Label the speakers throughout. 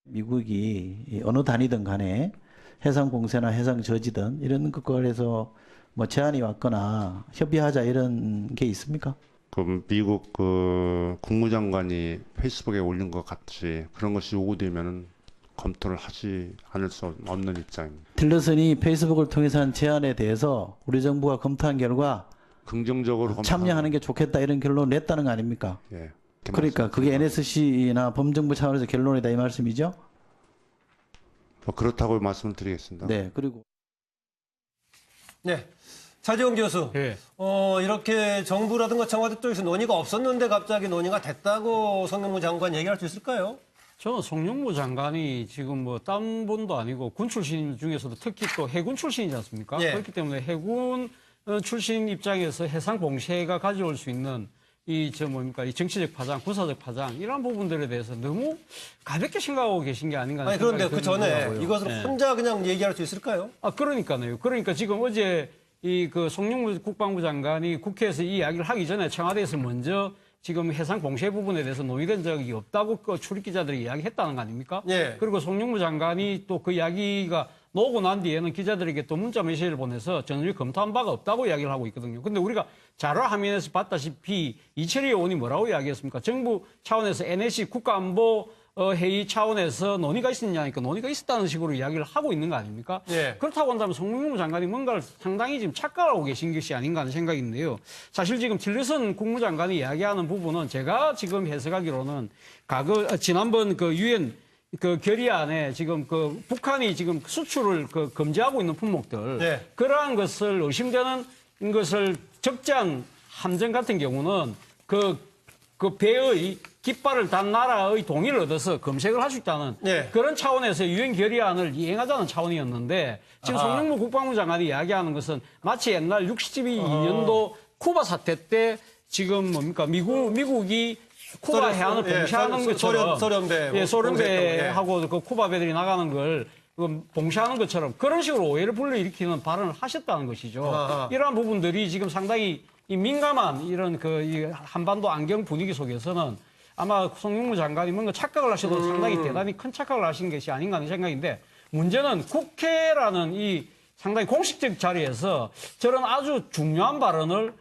Speaker 1: 미국이 어느 단위든 간에 해상 봉쇄나 해상 저지든 이런 것과 관해서 뭐 제안이 왔거나 협의하자 이런 게 있습니까?
Speaker 2: 그 미국 국무장관이 페이스북에 올린 것 같이 그런 것이 요구되면은 검토를 하지 않을 수 없는 입장입니다.
Speaker 1: 틸러슨이 페이스북을 통해서 한 제안에 대해서 우리 정부가 검토한 결과
Speaker 2: 긍정적으로
Speaker 1: 참여하는 게 좋겠다 이런 결론을 냈다는 거 아닙니까?
Speaker 2: 예.
Speaker 1: 그러니까 그게 NSC나 범정부 차원에서 결론이다 이 말씀이죠?
Speaker 2: 뭐 그렇다고 말씀을 드리겠습니다.
Speaker 1: 네. 그리고
Speaker 3: 네. 차재용 교수.
Speaker 4: 예.
Speaker 3: 이렇게 정부라든가 청와대 쪽에서 논의가 없었는데 갑자기 논의가 됐다고 송영무 장관 얘기할 수 있을까요?
Speaker 4: 저는 송영무 장관이 지금 뭐 딴 분도 아니고 군 출신 중에서도 특히 또 해군 출신이지 않습니까?
Speaker 3: 예.
Speaker 4: 그렇기 때문에 해군 출신 입장에서 해상 봉쇄가 가져올 수 있는 이 정치적 파장, 군사적 파장 이런 부분들에 대해서 너무 가볍게 생각하고 계신 게 아닌가 하는
Speaker 3: 아니, 그런데
Speaker 4: 생각이
Speaker 3: 그 전에
Speaker 4: 들더라고요.
Speaker 3: 이것을
Speaker 4: 예.
Speaker 3: 혼자 그냥 얘기할 수 있을까요?
Speaker 4: 그러니까요. 그러니까 지금 어제 송영무 국방부 장관이 국회에서 이 이야기를 하기 전에 청와대에서 먼저 지금 해상 봉쇄 부분에 대해서 논의된 적이 없다고 출입 기자들이 이야기했다는 거 아닙니까?
Speaker 3: 예.
Speaker 4: 그리고 송영무 장관이 또 그 이야기가 나오고 난 뒤에는 기자들에게 또 문자 메시지를 보내서 전혀 검토한 바가 없다고 이야기를 하고 있거든요. 근데 우리가 자료 화면에서 봤다시피 이철희 의원이 뭐라고 이야기했습니까? 정부 차원에서 NSC 국가안보 회의 차원에서 논의가 있었냐니까 논의가 있었다는 식으로 이야기를 하고 있는 거 아닙니까?
Speaker 3: 예.
Speaker 4: 그렇다고 한다면 송영무 장관이 뭔가를 상당히 지금 착각하고 계신 것이 아닌가 하는 생각인데요. 사실 지금 틸러슨 국무장관이 이야기하는 부분은 제가 지금 해석하기로는 지난번 유엔 결의안에 지금 북한이 지금 수출을 금지하고 있는 품목들
Speaker 3: 네.
Speaker 4: 그러한 것을 의심되는 것을 적재한 함정 같은 경우는 그 배의 깃발을 단 나라의 동의를 얻어서 검색을 할 수 있다는
Speaker 3: 네.
Speaker 4: 그런 차원에서 유엔 결의안을 이행하자는 차원이었는데 지금 송영무 국방부 장관이 이야기하는 것은 마치 옛날 62년도 쿠바 사태 때 지금 미국이 쿠바 해안을 봉쇄하는 것처럼
Speaker 3: 소련배
Speaker 4: 소련배하고 그 쿠바 배들이 나가는 걸 봉쇄하는 것처럼 그런 식으로 오해를 불러일으키는 발언을 하셨다는 것이죠. 이러한 부분들이 지금 상당히 민감한 이런 이 한반도 안경 분위기 속에서는 아마 송영무 장관이 뭔가 착각을 하셔도 상당히 대단히 큰 착각을 하신 것이 아닌가 하는 생각인데 문제는 국회라는 이 상당히 공식적 자리에서 저런 아주 중요한 발언을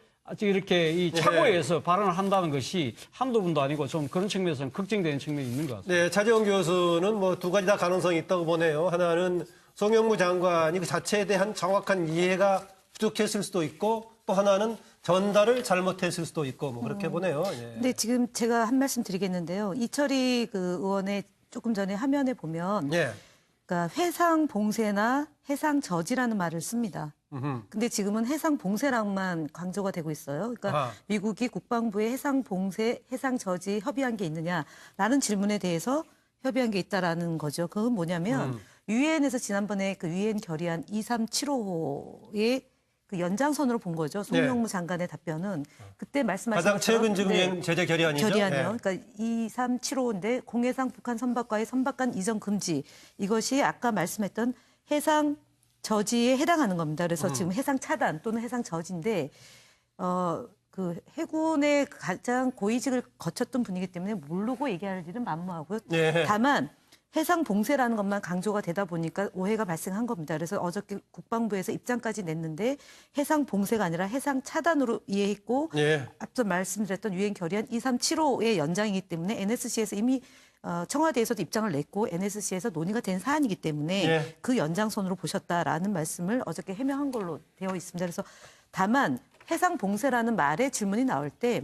Speaker 4: 이렇게 차고에서 발언을 한다는 것이 한두 분도 아니고 좀 그런 측면에서는 걱정되는 측면이 있는 것 같습니다.
Speaker 3: 네, 차재용 교수는 뭐 두 가지 다 가능성이 있다고 보네요. 하나는 송영무 장관이 그 자체에 대한 정확한 이해가 부족했을 수도 있고 또 하나는 전달을 잘못했을 수도 있고 뭐 그렇게 보네요. 예.
Speaker 5: 근데 지금 제가 한 말씀 드리겠는데요. 이철희 의원의 조금 전에 화면에 보면
Speaker 3: 예.
Speaker 5: 그러니까 해상 봉쇄나 해상 저지라는 말을 씁니다. 근데 지금은 해상 봉쇄랑만 강조가 되고 있어요. 그러니까 미국이 국방부에 해상 봉쇄, 해상 저지 협의한 게 있느냐라는 질문에 대해서 협의한 게 있다라는 거죠. 그건 뭐냐면 유엔에서 지난번에 유엔 결의안 2375호의 연장선으로 본 거죠. 송영무 장관의 답변은 그때 말씀하신
Speaker 3: 가장
Speaker 5: 것처럼
Speaker 3: 최근 지금 유엔 제재 결의안이죠.
Speaker 5: 결의안이요.
Speaker 3: 예.
Speaker 5: 그러니까 2375인데 공해상 북한 선박과의 선박간 이전 금지 이것이 아까 말씀했던 해상 저지에 해당하는 겁니다. 그래서 지금 해상 차단 또는 해상 저지인데 해군의 가장 고위직을 거쳤던 분이기 때문에 모르고 얘기할 일은 만무하고요.
Speaker 3: 예.
Speaker 5: 다만 해상 봉쇄라는 것만 강조가 되다 보니까 오해가 발생한 겁니다. 그래서 어저께 국방부에서 입장까지 냈는데 해상 봉쇄가 아니라 해상 차단으로 이해했고
Speaker 3: 예.
Speaker 5: 앞서 말씀드렸던 유엔 결의안 2375의 연장이기 때문에 NSC에서 이미 청와대에서도 입장을 냈고 NSC에서 논의가 된 사안이기 때문에
Speaker 3: 예.
Speaker 5: 그 연장선으로 보셨다라는 말씀을 어저께 해명한 걸로 되어 있습니다. 그래서 다만 해상 봉쇄라는 말의 질문이 나올 때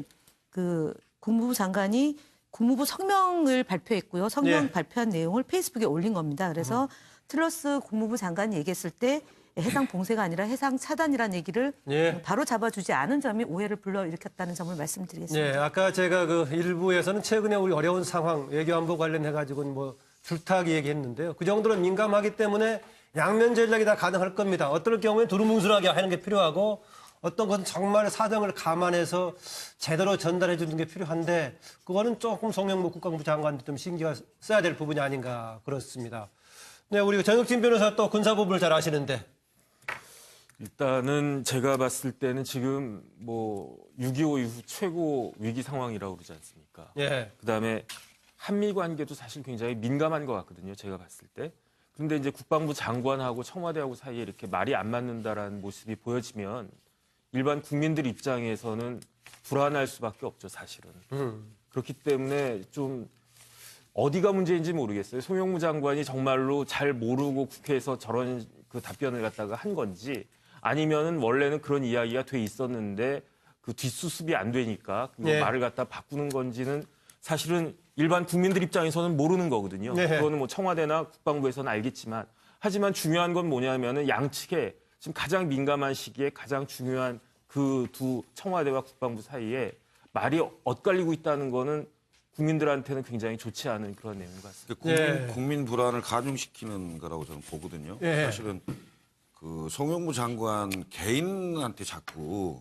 Speaker 5: 국무부 장관이 국무부 성명을 발표했고요. 성명
Speaker 3: 예.
Speaker 5: 발표한 내용을 페이스북에 올린 겁니다. 그래서 틸러스 국무부 장관이 얘기했을 때 해상 봉쇄가 아니라 해상 차단이라는 얘기를
Speaker 3: 예.
Speaker 5: 바로 잡아주지 않은 점이 오해를 불러일으켰다는 점을 말씀드리겠습니다.
Speaker 3: 네, 아까 제가 일부에서는 최근에 우리 어려운 상황, 외교안보 관련해가지고는 뭐 줄타기 얘기했는데요. 그 정도로 민감하기 때문에 양면 전략이 다 가능할 겁니다. 어떨 경우에 두루뭉술하게 하는 게 필요하고 어떤 것은 정말 사정을 감안해서 제대로 전달해 주는 게 필요한데 그거는 조금 송영무 국방부 장관도 좀 신경 써야 될 부분이 아닌가 그렇습니다. 네, 우리 전혁진 변호사 또 군사 부분을 잘 아시는데.
Speaker 6: 일단은 제가 봤을 때는 지금 6.25 이후 최고 위기 상황이라고 그러지 않습니까?
Speaker 3: 예.
Speaker 6: 그다음에 한미 관계도 사실 굉장히 민감한 것 같거든요. 제가 봤을 때. 그런데 이제 국방부 장관하고 청와대하고 사이에 이렇게 말이 안 맞는다라는 모습이 보여지면 일반 국민들 입장에서는 불안할 수밖에 없죠, 사실은. 그렇기 때문에 좀 어디가 문제인지 모르겠어요. 송영무 장관이 정말로 잘 모르고 국회에서 저런 그 답변을 갖다가 한 건지 아니면은 원래는 그런 이야기가 돼 있었는데 그 뒷수습이 안 되니까 그
Speaker 3: 네.
Speaker 6: 말을 갖다 바꾸는 건지는 사실은 일반 국민들 입장에서는 모르는 거거든요.
Speaker 3: 네.
Speaker 6: 그거는 뭐 청와대나 국방부에서는 알겠지만 하지만 중요한 건 뭐냐면은 양측에 지금 가장 민감한 시기에 가장 중요한 그 두 청와대와 국방부 사이에 말이 엇갈리고 있다는 거는 국민들한테는 굉장히 좋지 않은 그런 내용 같습니다.
Speaker 3: 예.
Speaker 7: 국민 불안을 가중시키는 거라고 저는 보거든요.
Speaker 3: 예.
Speaker 7: 사실은 그 송영무 장관 개인한테 자꾸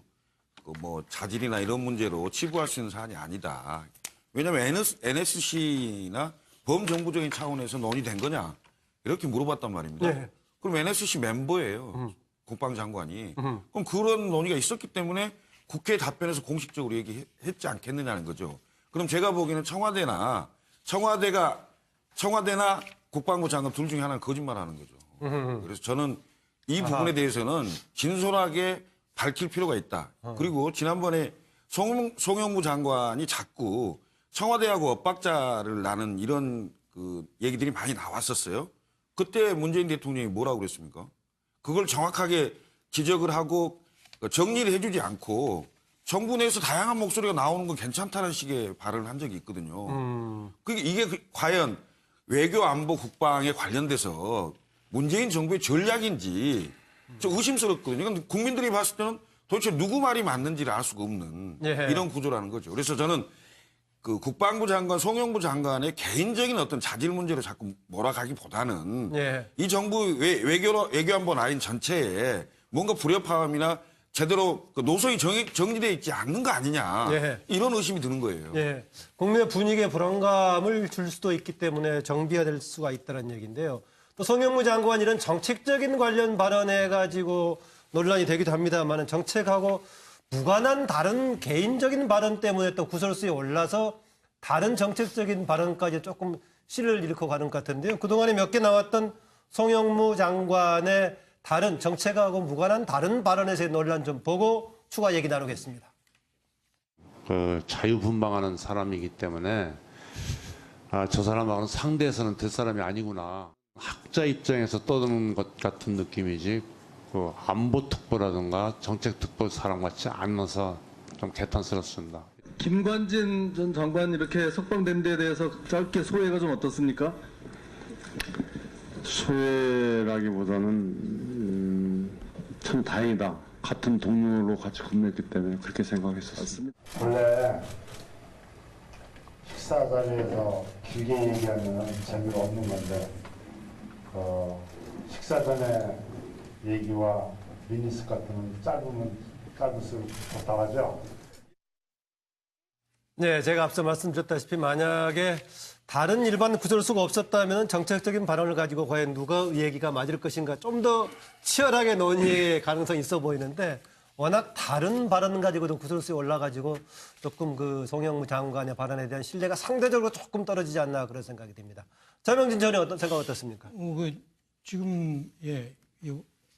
Speaker 7: 그 뭐 자질이나 이런 문제로 치부할 수 있는 사안이 아니다. 왜냐하면 NSC나 범정부적인 차원에서 논의된 거냐 이렇게 물어봤단 말입니다.
Speaker 3: 예.
Speaker 7: 그럼 NSC 멤버예요. 국방장관이. 그럼 그런 논의가 있었기 때문에 국회 답변에서 공식적으로 얘기했지 않겠느냐는 거죠. 그럼 제가 보기에는 청와대나 국방부 장관 둘 중에 하나는 거짓말하는 거죠. 그래서 저는 이 부분에 대해서는 진솔하게 밝힐 필요가 있다. 그리고 지난번에 송영무 장관이 자꾸 청와대하고 엇박자를 나는 이런 그 얘기들이 많이 나왔었어요. 그때 문재인 대통령이 뭐라고 그랬습니까? 그걸 정확하게 지적을 하고 정리를 해주지 않고 정부 내에서 다양한 목소리가 나오는 건 괜찮다는 식의 발언을 한 적이 있거든요. 이게 과연 외교, 안보, 국방에 관련돼서 문재인 정부의 전략인지 좀 의심스럽거든요. 근데 국민들이 봤을 때는 도대체 누구 말이 맞는지를 알 수가 없는
Speaker 3: 예.
Speaker 7: 이런 구조라는 거죠. 그래서 저는 그 국방부 장관, 송영무 장관의 개인적인 어떤 자질 문제로 자꾸 몰아가기보다는
Speaker 3: 예.
Speaker 7: 이 정부 외교안보 라인 전체에 뭔가 불협화음이나 제대로 그 노선이 정리되어 있지 않는 거 아니냐.
Speaker 3: 예.
Speaker 7: 이런 의심이 드는 거예요.
Speaker 3: 예. 국민의 분위기에 불안감을 줄 수도 있기 때문에 정비가 될 수가 있다는 얘기인데요. 또 송영무 장관 이런 정책적인 관련 발언해가지고 논란이 되기도 합니다만 정책하고 무관한 다른 개인적인 발언 때문에 또 구설수에 올라서 다른 정책적인 발언까지 조금 씨를 잃고 가는 것 같은데요. 그동안에 몇 개 나왔던 송영무 장관의 다른 정책하고 무관한 다른 발언에서의 논란 좀 보고 추가 얘기 나누겠습니다.
Speaker 2: 그 자유분방하는 사람이기 때문에 저 사람하고는 상대에서는 될 사람이 아니구나. 학자 입장에서 떠드는 것 같은 느낌이지 그 안보특보라든가 정책특보 사람 같지 않아서 좀 개탄스럽습니다.
Speaker 8: 김관진 전 장관 이렇게 석방된 데에 대해서 짧게 소회가 좀 어떻습니까?
Speaker 9: 소외라기보다는 참 다행이다. 같은 동료로 같이 근무했기 때문에 그렇게 생각했었습니다.
Speaker 10: 원래 식사 자리에서 길게 얘기하면 재미가 없는 건데 식사 전에 얘기와 미니스 같은 짧으면 짧을수록 좋다하죠.
Speaker 3: 네, 제가 앞서 말씀드렸다시피 만약에 다른 일반 구설수가 없었다면 정책적인 발언을 가지고 과연 누가 얘기가 맞을 것인가 좀 더 치열하게 논의의 가능성이 있어 보이는데 워낙 다른 발언 가지고도 구설수에 올라가지고 조금 그 송영무 장관의 발언에 대한 신뢰가 상대적으로 조금 떨어지지 않나 그런 생각이 듭니다. 전명진 전 의원 생각 어떻습니까?
Speaker 11: 지금 이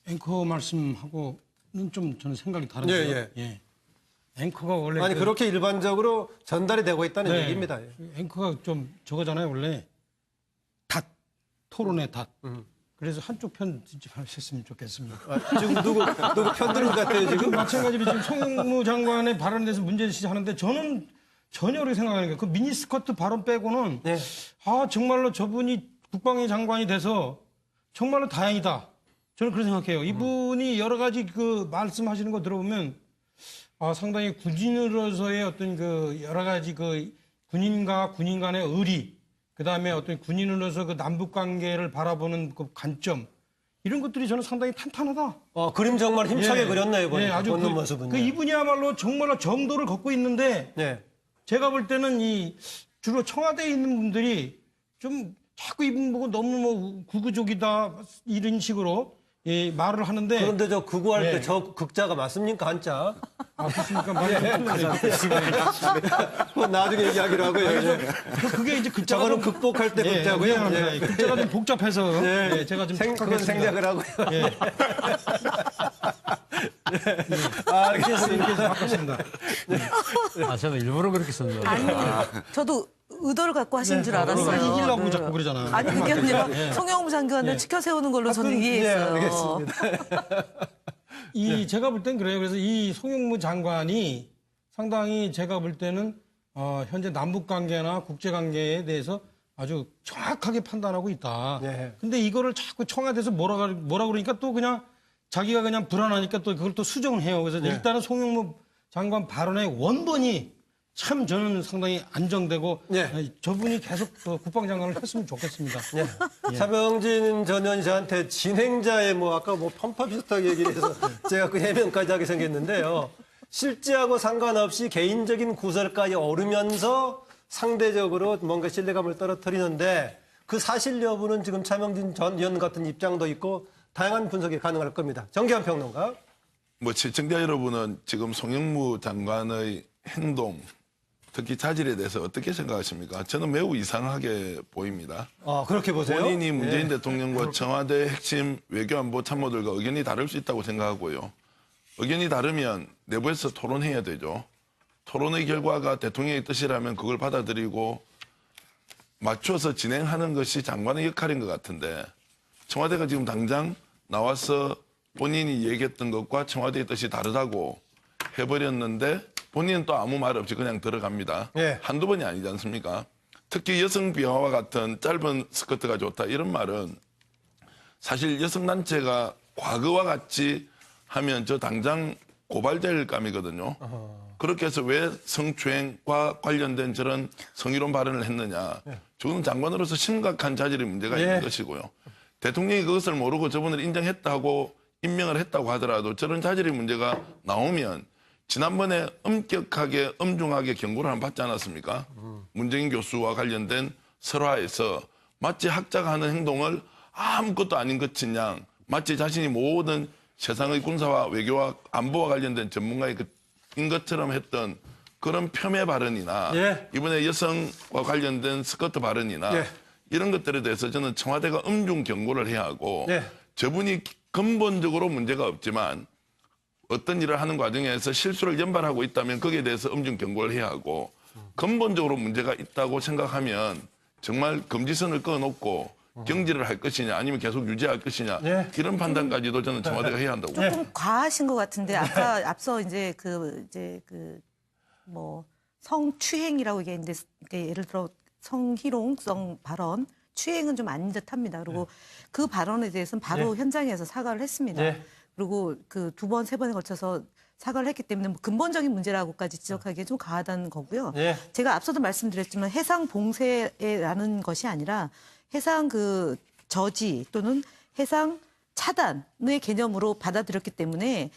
Speaker 11: 앵커 말씀하고는 좀 저는 생각이 다른데요.
Speaker 3: 예.
Speaker 11: 앵커가 원래
Speaker 3: 아니 그렇게 일반적으로 전달이 되고 있다는
Speaker 11: 네,
Speaker 3: 얘기입니다.
Speaker 11: 앵커가 좀 저거잖아요. 원래 토론의 닷. 그래서 한쪽 편 하셨으면 좋겠습니다.
Speaker 3: 지금 누구 편드는 것 같아요 지금?
Speaker 11: 마찬가지로 지금 송영무 장관의 발언에 대해서 문제 제시하는데 저는 전혀 그렇게 생각하는 게 그 미니스커트 발언 빼고는
Speaker 3: 네.
Speaker 11: 정말로 저분이 국방위 장관이 돼서 정말로 다행이다. 저는 그렇게 생각해요. 이분이 여러 가지 그 말씀하시는 거 들어보면 상당히 군인으로서의 어떤 그 여러 가지 그 군인과 군인 간의 의리, 그 다음에 어떤 군인으로서 그 남북 관계를 바라보는 그 관점, 이런 것들이 저는 상당히 탄탄하다.
Speaker 3: 그림 정말 힘차게 그렸네요, 이번에.
Speaker 11: 아주
Speaker 3: 걷는 모습은.
Speaker 11: 이분이야말로 정말로 정도를 걷고 있는데, 제가 볼 때는 주로 청와대에 있는 분들이 좀 자꾸 이분 보고 너무 구구족이다, 이런 식으로 이 말을 하는데
Speaker 3: 그런데 저 극우할
Speaker 11: 예.
Speaker 3: 때 저 극자가 맞습니까 한자?
Speaker 11: 아 그렇습니까? 말이 좀
Speaker 3: 그건 나중에 얘기하기로 하고요. 예.
Speaker 11: 그게 이제 글자가
Speaker 3: 저거는
Speaker 11: 좀
Speaker 3: 극복할 때 극자고요.
Speaker 11: 미안합니다.
Speaker 3: 예.
Speaker 11: 글자가 좀 복잡해서 예, 제가 좀
Speaker 3: 그건
Speaker 11: 착각했습니다.
Speaker 3: 생략을 하고요.
Speaker 11: 예.
Speaker 3: 알겠습니다.
Speaker 11: 이렇게 바꿨습니다.
Speaker 4: 아, 저는 일부러 그렇게 썼는데.
Speaker 5: 아니, 저도 의도를 갖고 하신 줄 알았어요.
Speaker 11: 이기려고
Speaker 5: 네.
Speaker 11: 자꾸 그러잖아.
Speaker 5: 아니 그게 아니라 송영무 장관을 치켜 세우는 걸로 저는 이해했어요.
Speaker 3: 알겠습니다.
Speaker 11: 제가 볼 땐 그래요. 그래서 이 송영무 장관이 상당히 제가 볼 때는 현재 남북 관계나 국제 관계에 대해서 아주 정확하게 판단하고 있다.
Speaker 3: 네.
Speaker 11: 근데 이거를 자꾸 청와대에서 뭐라 그러니까 또 그냥 자기가 그냥 불안하니까 또 그걸 또 수정을 해요. 그래서 일단은 송영무 장관 발언의 원본이 참 저는 상당히 안정되고 저분이 계속 국방장관을 했으면 좋겠습니다.
Speaker 3: 차병진 전 의원이 저한테 진행자의 아까 편파 비슷하게 얘기를 해서 제가 그 해명까지 하게 생겼는데요. 실제하고 상관없이 개인적인 구설까지 오르면서 상대적으로 뭔가 신뢰감을 떨어뜨리는데 그 사실 여부는 지금 차명진 전 의원 같은 입장도 있고 다양한 분석이 가능할 겁니다. 정기환 평론가.
Speaker 12: 시청자 여러분은 지금 송영무 장관의 행동, 특히 자질에 대해서 어떻게 생각하십니까? 저는 매우 이상하게 보입니다.
Speaker 3: 그렇게 보세요?
Speaker 12: 본인이 문재인 대통령과 청와대 핵심 외교안보 참모들과 의견이 다를 수 있다고 생각하고요. 의견이 다르면 내부에서 토론해야 되죠. 토론의 결과가 대통령의 뜻이라면 그걸 받아들이고 맞춰서 진행하는 것이 장관의 역할인 것 같은데 청와대가 지금 당장 나와서 본인이 얘기했던 것과 청와대의 뜻이 다르다고 해버렸는데 본인은 또 아무 말 없이 그냥 들어갑니다. 한두 번이 아니지 않습니까? 특히 여성 비하와 같은 짧은 스커트가 좋다 이런 말은 사실 여성단체가 과거와 같이 하면 저 당장 고발될 감이거든요. 그렇게 해서 왜 성추행과 관련된 저런 성희롱 발언을 했느냐. 지금 장관으로서 심각한 자질의 문제가 있는 것이고요. 대통령이 그것을 모르고 저분을 인정했다고 임명을 했다고 하더라도 저런 자질의 문제가 나오면 지난번에 엄격하게 엄중하게 경고를 한 번 받지 않았습니까? 문재인 교수와 관련된 설화에서 마치 학자가 하는 행동을 아무것도 아닌 것인 양 마치 자신이 모든 세상의 군사와 외교와 안보와 관련된 전문가인 것처럼 했던 그런 폄훼 발언이나 이번에 여성과 관련된 스커트 발언이나 이런 것들에 대해서 저는 청와대가 엄중 경고를 해야 하고 저분이 근본적으로 문제가 없지만 어떤 일을 하는 과정에서 실수를 연발하고 있다면 거기에 대해서 엄중 경고를 해야 하고 근본적으로 문제가 있다고 생각하면 정말 금지선을 그어놓고 경질을 할 것이냐 아니면 계속 유지할 것이냐 이런 판단까지도 저는 청와대가 해야 한다고 봅니다.
Speaker 5: 조금 과하신 것 같은데 아까 앞서 성추행이라고 얘기했는데 예를 들어 성희롱성 발언 추행은 좀 아닌 듯합니다. 그리고 그 발언에 대해서는 바로 현장에서 사과를 했습니다. 그리고 그 두 번, 세 번에 걸쳐서 사과를 했기 때문에 근본적인 문제라고까지 지적하기에 좀 과하다는 거고요. 제가 앞서도 말씀드렸지만 해상 봉쇄라는 것이 아니라 해상 저지 또는 해상 차단의 개념으로 받아들였기 때문에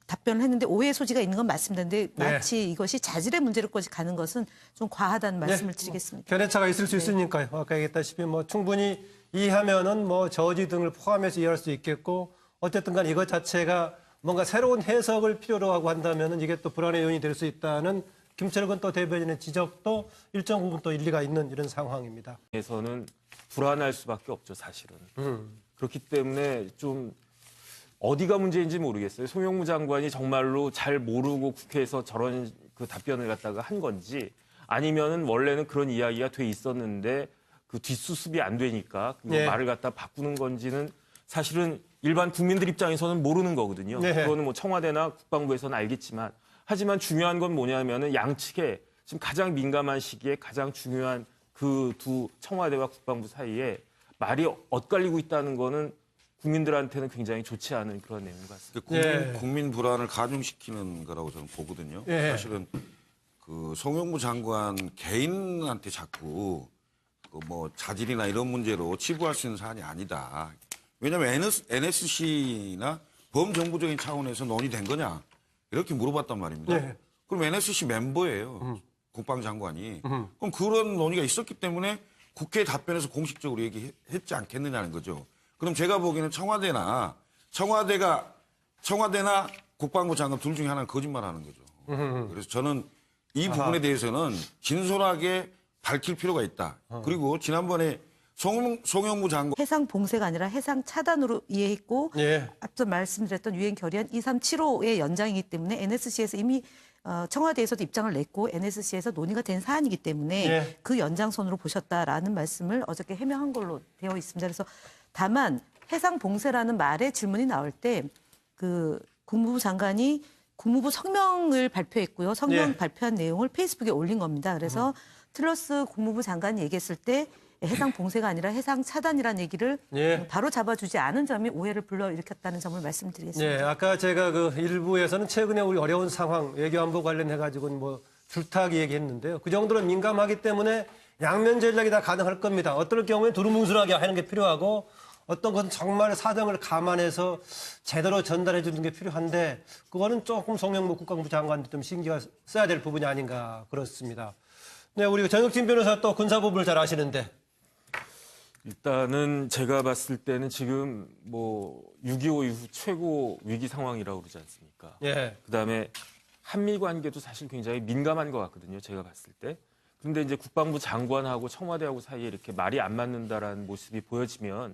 Speaker 5: 답변을 했는데 오해의 소지가 있는 건 맞습니다. 근데 마치 이것이 자질의 문제로까지 가는 것은 좀 과하다는 말씀을 드리겠습니다.
Speaker 3: 견해차가 있을 수 있으니까요. 아까 얘기했다시피 충분히 이해하면은 저지 등을 포함해서 이해할 수 있겠고 어쨌든 간에 이것 자체가 뭔가 새로운 해석을 필요로 하고 한다면은 이게 또 불안의 요인이 될 수 있다는 김철근 또 대변인의 지적도 일정 부분 또 일리가 있는 이런 상황입니다.
Speaker 6: 에서는 불안할 수밖에 없죠, 사실은. 그렇기 때문에 좀 어디가 문제인지 모르겠어요. 송영무 장관이 정말로 잘 모르고 국회에서 저런 답변을 갖다가 한 건지 아니면은 원래는 그런 이야기가 돼 있었는데 그 뒷수습이 안 되니까 말을 갖다 바꾸는 건지는 사실은 일반 국민들 입장에서는 모르는 거거든요. 그거는 청와대나 국방부에서는 알겠지만 하지만 중요한 건 뭐냐면은 양측에 지금 가장 민감한 시기에 가장 중요한 그 두 청와대와 국방부 사이에 말이 엇갈리고 있다는 거는 국민들한테는 굉장히 좋지 않은 그런 내용 같습니다.
Speaker 7: 국민 불안을 가중시키는 거라고 저는 보거든요. 사실은 송영무 장관 개인한테 자꾸 자질이나 이런 문제로 치부할 수 있는 사안이 아니다. 왜냐하면 NSC나 범정부적인 차원에서 논의된 거냐 이렇게 물어봤단 말입니다. 그럼 NSC 멤버예요. 국방장관이. 그럼 그런 논의가 있었기 때문에 국회 답변에서 공식적으로 얘기했지 않겠느냐는 거죠. 그럼 제가 보기에는 청와대나 청와대나 국방부 장관 둘 중에 하나는 거짓말하는 거죠. 그래서 저는 이 부분에 대해서는 진솔하게 밝힐 필요가 있다. 그리고 지난번에 송영무 장관
Speaker 5: 해상 봉쇄가 아니라 해상 차단으로 이해했고
Speaker 3: 예.
Speaker 5: 앞서 말씀드렸던 유엔 결의안 2375의 연장이기 때문에 NSC에서 이미 청와대에서도 입장을 냈고 NSC에서 논의가 된 사안이기 때문에
Speaker 3: 예.
Speaker 5: 그 연장선으로 보셨다라는 말씀을 어저께 해명한 걸로 되어 있습니다. 그래서 다만 해상 봉쇄라는 말의 질문이 나올 때 그 국무부 장관이 국무부 성명을 발표했고요. 성명
Speaker 3: 예.
Speaker 5: 발표한 내용을 페이스북에 올린 겁니다. 그래서 틀러스 국무부 장관이 얘기했을 때 해상 봉쇄가 아니라 해상 차단이라는 얘기를
Speaker 3: 예.
Speaker 5: 바로 잡아주지 않은 점이 오해를 불러일으켰다는 점을 말씀드리겠습니다.
Speaker 3: 네, 아까 제가 그 일부에서는 최근에 우리 어려운 상황, 외교안보 관련해 가지고는 뭐 줄타기 얘기했는데요. 그 정도로 민감하기 때문에 양면 전략이 다 가능할 겁니다. 어떨 경우에 두루뭉술하게 하는 게 필요하고 어떤 것은 정말 사정을 감안해서 제대로 전달해 주는 게 필요한데 그거는 조금 송영무 국방부 장관도 좀 신경을 써야 될 부분이 아닌가 그렇습니다. 네, 우리 전혁진 변호사 또 군사 부분을 잘 아시는데.
Speaker 6: 일단은 제가 봤을 때는 지금 뭐 6.25 이후 최고 위기 상황이라고 그러지 않습니까?
Speaker 3: 예.
Speaker 6: 그다음에 한미 관계도 사실 굉장히 민감한 것 같거든요. 제가 봤을 때. 그런데 이제 국방부 장관하고 청와대하고 사이에 이렇게 말이 안 맞는다라는 모습이 보여지면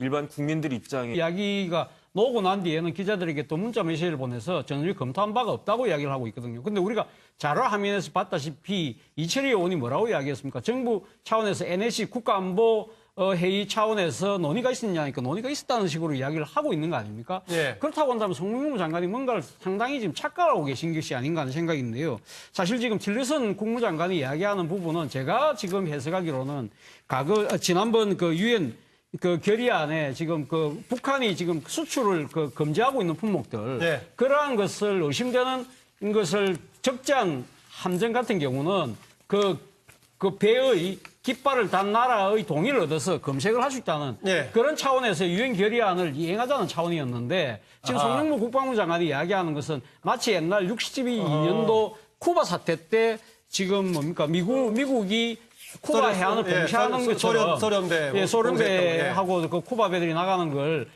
Speaker 6: 일반 국민들 입장에
Speaker 4: 이야기가 나오고 난 뒤에는 기자들에게 또 문자 메시지를 보내서 전혀 검토한 바가 없다고 이야기를 하고 있거든요. 근데 우리가 자료 화면에서 봤다시피 이철희 의원이 뭐라고 이야기했습니까? 정부 차원에서 NSC 국가안보 회의 차원에서 논의가 있었냐니까 논의가 있었다는 식으로 이야기를 하고 있는 거 아닙니까?
Speaker 3: 예.
Speaker 4: 그렇다고 한다면 송영무 장관이 뭔가를 상당히 지금 착각하고 계신 것이 아닌가 하는 생각인데요. 사실 지금 틸러슨 국무장관이 이야기하는 부분은 제가 지금 해석하기로는 지난번 그 유엔 그 결의안에 지금 그 북한이 지금 수출을 그 금지하고 있는 품목들
Speaker 3: 네.
Speaker 4: 그러한 것을 의심되는 것을 적재한 함정 같은 경우는 그 배의 깃발을 단 나라의 동의를 얻어서 검색을 할 수 있다는
Speaker 3: 네.
Speaker 4: 그런 차원에서 유엔 결의안을 이행하자는 차원이었는데 지금 송영무 국방부 장관이 이야기하는 것은 마치 옛날 62년도 쿠바 사태 때 지금 뭡니까 미국이 쿠바 해안을 봉쇄하는 것처럼 소련배하고 그 쿠바 배들이 나가는 걸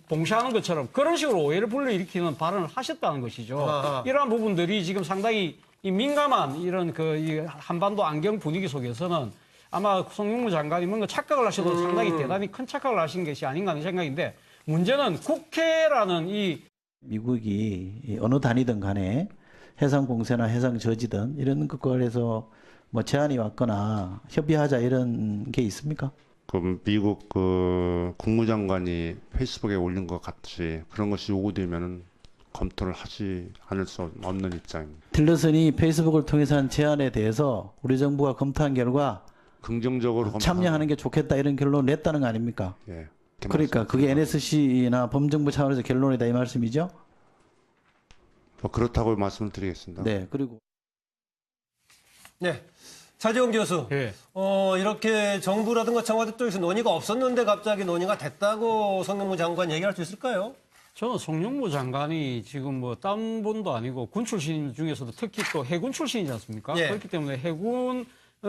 Speaker 4: 봉쇄하는 것처럼 그런 식으로 오해를 불러일으키는 발언을 하셨다는 것이죠. 이러한 부분들이 지금 상당히 이 민감한 이런 이 한반도 안경 분위기 속에서는 아마 송영무 장관이 뭔가 착각을 하셔도 상당히 대단히 큰 착각을 하신 것이 아닌가 하는 생각인데 문제는 국회라는
Speaker 1: 미국이 어느 단위든 간에 해상 봉쇄나 해상 저지든 이런 것과에서 뭐 제안이 왔거나 협의하자 이런 게 있습니까?
Speaker 2: 그 미국 그 국무장관이 페이스북에 올린 것 같이 그런 것이 요구되면은 검토를 하지 않을 수 없는 입장입니다.
Speaker 1: 틸러슨이 페이스북을 통해서 한 제안에 대해서 우리 정부가 검토한 결과
Speaker 2: 긍정적으로
Speaker 1: 참여하는 게 좋겠다 이런 결론을 냈다는 거 아닙니까?
Speaker 2: 예.
Speaker 1: 그러니까 그게 NSC나 범정부 차원에서 결론이다 이 말씀이죠?
Speaker 2: 뭐 그렇다고 말씀을 드리겠습니다.
Speaker 1: 네. 그리고
Speaker 3: 네. 차지원 교수.
Speaker 4: 예.
Speaker 3: 이렇게 정부라든가 청와대 쪽에서 논의가 없었는데 갑자기 논의가 됐다고 송영무 장관 얘기할 수 있을까요?
Speaker 4: 저는 송영무 장관이 지금 뭐 딴 분도 아니고 군 출신 중에서도 특히 또 해군 출신이지 않습니까?
Speaker 3: 예.
Speaker 4: 그렇기 때문에 해군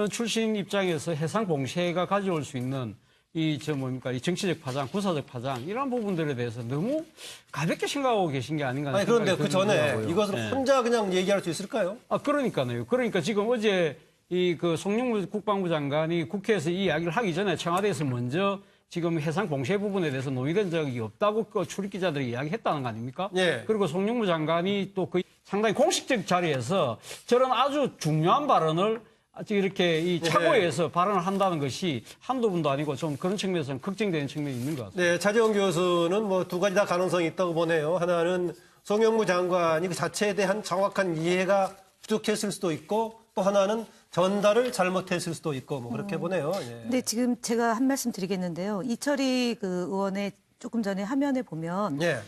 Speaker 4: 출신 입장에서 해상 봉쇄가 가져올 수 있는 이 정치적 파장, 군사적 파장 이런 부분들에 대해서 너무 가볍게 생각하고 계신 게 아닌가 하는
Speaker 3: 그런데
Speaker 4: 생각이
Speaker 3: 그 전에
Speaker 4: 들더라고요.
Speaker 3: 이것을
Speaker 4: 예.
Speaker 3: 혼자 그냥 얘기할 수 있을까요?
Speaker 4: 그러니까요. 그러니까 지금 어제 그 송영무 국방부 장관이 국회에서 이 이야기를 하기 전에 청와대에서 먼저 지금 해상 봉쇄 부분에 대해서 논의된 적이 없다고 그 출입 기자들이 이야기했다는 거 아닙니까?
Speaker 3: 예.
Speaker 4: 그리고 송영무 장관이 또 상당히 공식적 자리에서 저런 아주 중요한 발언을 이렇게 이 차고에서 발언을 한다는 것이 한두 분도 아니고 좀 그런 측면에서는 걱정되는 측면이 있는 것 같습니다.
Speaker 3: 네, 차지원 교수는 뭐 두 가지 다 가능성이 있다고 보네요. 하나는 송영무 장관이 그 자체에 대한 정확한 이해가 부족했을 수도 있고 또 하나는 전달을 잘못했을 수도 있고 뭐 그렇게 보네요. 예.
Speaker 5: 근데 지금 제가 한 말씀 드리겠는데요. 이철희 그 의원의 조금 전에 화면에 보면
Speaker 3: 예.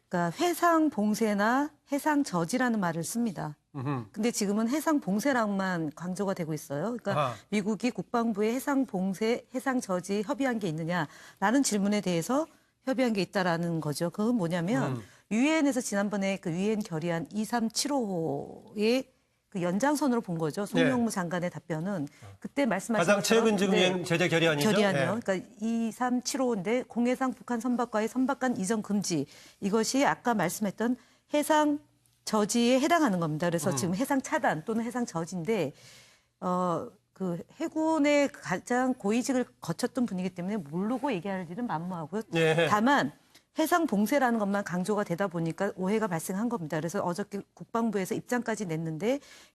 Speaker 5: 그러니까 해상 봉쇄나 해상 저지라는 말을 씁니다. 근데 지금은 해상 봉쇄랑만 강조가 되고 있어요. 그러니까 미국이 국방부에 해상 봉쇄, 해상 저지 협의한 게 있느냐라는 질문에 대해서 협의한 게 있다라는 거죠. 그건 뭐냐면 유엔에서 지난번에 그 유엔 결의안 2375호에 그 연장선으로 본 거죠. 송영무 장관의 답변은 그때 말씀하신
Speaker 3: 가장
Speaker 5: 것처럼
Speaker 3: 최근 지금
Speaker 5: 네.
Speaker 3: 제재 결의안이죠.
Speaker 5: 결의안이요. 그러니까 2375인데 공해상 북한 선박과의 선박간 이전 금지 이것이 아까 말씀했던 해상 저지에 해당하는 겁니다. 그래서 지금 해상 차단 또는 해상 저지인데 그 해군의 가장 고위직을 거쳤던 분이기 때문에 모르고 얘기할 일은 만무하고요.
Speaker 3: 예.
Speaker 5: 다만 해상 봉쇄라는 것만 강조가 되다 보니까 오해가 발생한 겁니다. 그래서 어저께 국방부에서 입장까지 냈는데